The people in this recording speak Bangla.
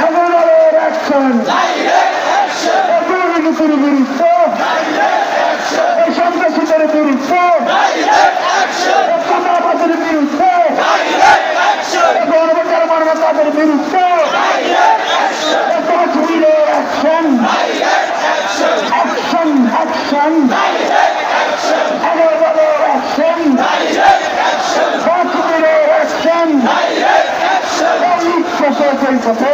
হাজারের অ্যাকশন দুর্নীতির বিরুদ্ধে এই সন্ত্রাসীদের বিরুদ্ধে চাঁদাবাজের বিরুদ্ধে গণভোটের মানবতাদের বিরুদ্ধে কাশ্মীরের অ্যাকশন অ্যাকশন অ্যাকশন হাজারের অ্যাকশন কাশ্মীরের অ্যাকশন এই পথে